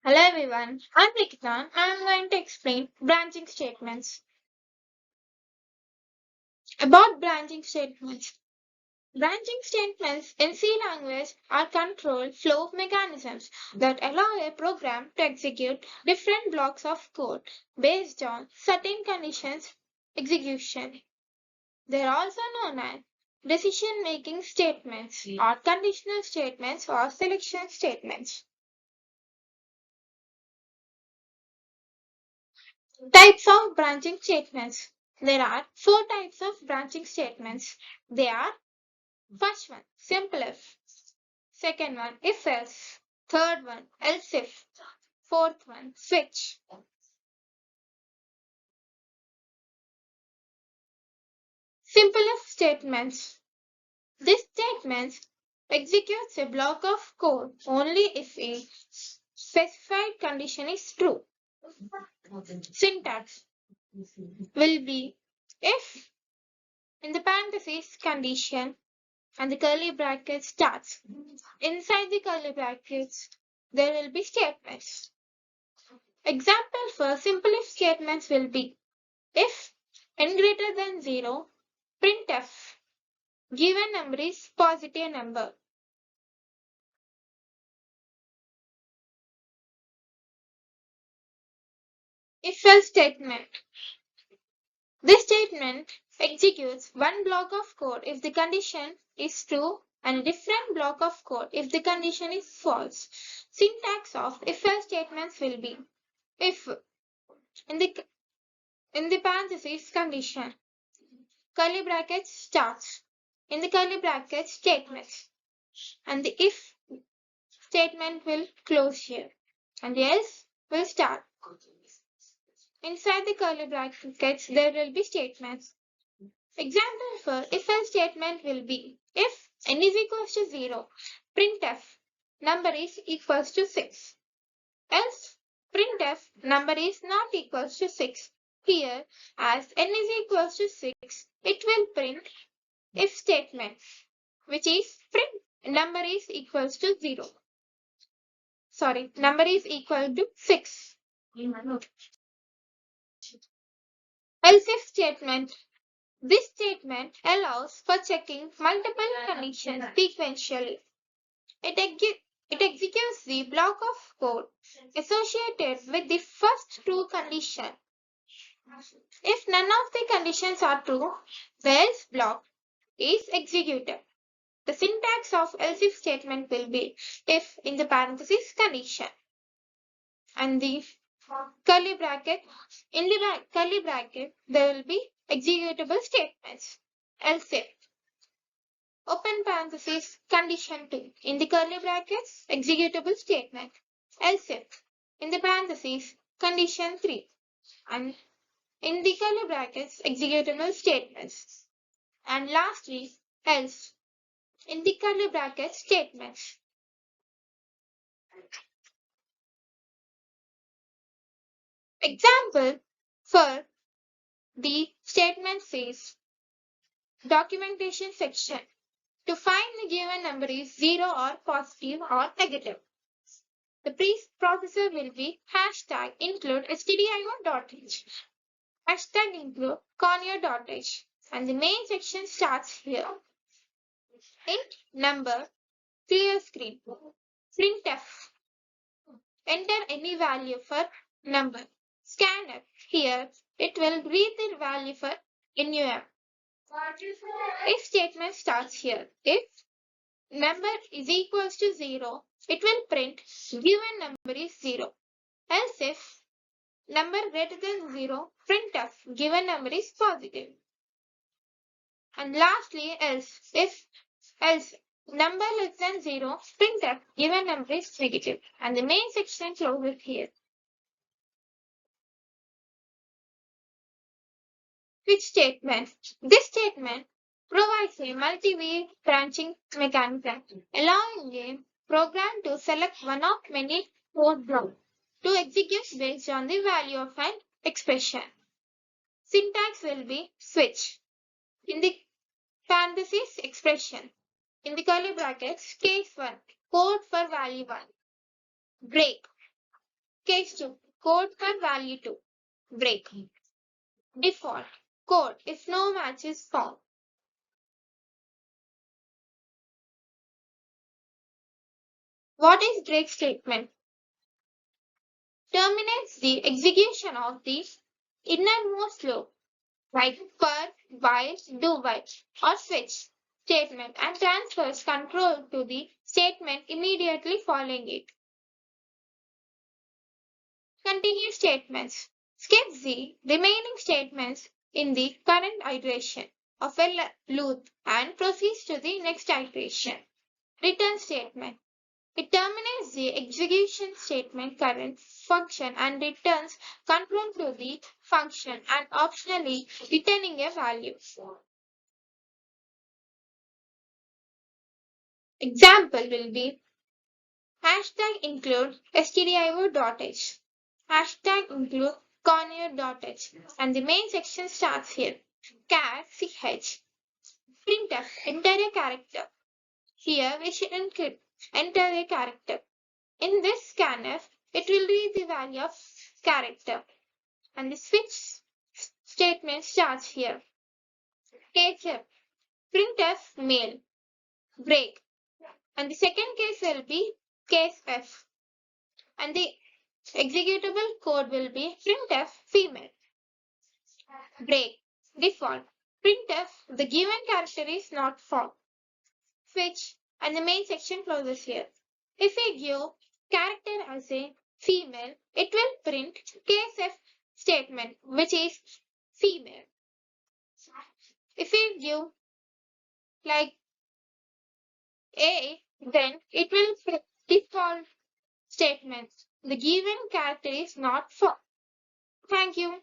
Hello everyone, I'm Nikita and I'm going to explain branching statements. About branching statements. Branching statements in C language are control flow mechanisms that allow a program to execute different blocks of code based on certain conditions execution. They are also known as decision-making statements or conditional statements or selection statements. Types of branching statements. There are four types of branching statements. They are first one, simple if. Second one, if else. Third one, else if. Fourth one, switch. Simple if statements. This statement executes a block of code only if a specified condition is true. Syntax will be if in the parentheses condition and the curly bracket starts. Inside the curly brackets, there will be statements. Example for simple if statements will be if n greater than 0, printf, given number is positive number. If else statement. This statement executes one block of code if the condition is true and a different block of code if the condition is false. Syntax of if else statements will be if in the parentheses condition curly brackets starts in the curly brackets statements and the if statement will close here and the else will start. Inside the curly brackets there will be statements. Example for if else statement will be if n is equals to 0, printf number is equals to 6. Else printf number is not equals to 6. Here as n is equals to 6, it will print if statement which is print number is equals to 0. Number is equal to 6. Else if statement. This statement allows for checking multiple conditions sequentially. It executes the block of code associated with the first true condition. If none of the conditions are true, the else block is executed. The syntax of else if statement will be if in the parentheses condition and the curly bracket. In the curly bracket, there will be executable statements. Else if open parenthesis condition 2 in the curly brackets executable statement. Else if in the parentheses condition 3 and in the curly brackets executable statements. And lastly, else in the curly bracket statements. Example for the statement says documentation section. To find the given number is 0 or positive or negative. The processor will be hashtag include stdio.h, hashtag include conio.h, and the main section starts here. Int number, clear screen, printf, enter any value for number, scanf, here it will read the value for num. If statement starts here, if number is equals to 0, it will print given number is 0. Else if number greater than 0, printf given number is positive. And lastly, else number less than 0, printf given number is negative. And the main section closes here. Switch statement. This statement provides a multi-way branching mechanism, allowing a program to select one of many code blocks to execute based on the value of an expression. Syntax will be switch. In the parentheses expression. In the curly brackets, case 1, code for value 1. Break. Case 2. Code for value 2. Break. Default. Code if no match is found. What is break statement? Terminates the execution of the innermost loop, like for, while, do while, or switch statement, and transfers control to the statement immediately following it. Continue statements. Skip the remaining statements in the current iteration of a loop and proceeds to the next iteration. Return statement. It terminates the execution statement current function and returns control to the function and optionally returning a value. Example will be hashtag include stdio.h, hashtag include conio.h, and the main section starts here. Char ch, printf, enter a character. Here we should enter a character. In this scanf, it will read the value of character. And the switch statement starts here. Case F, printf male, break. And the second case will be case F. And the executable code will be printf female, break, default. Printf, the given character is not found. Switch, and the main section closes here. If we give character as a female, it will print case F statement, which is female. If we give like A, then it will print default statement. The given character is not found. Thank you.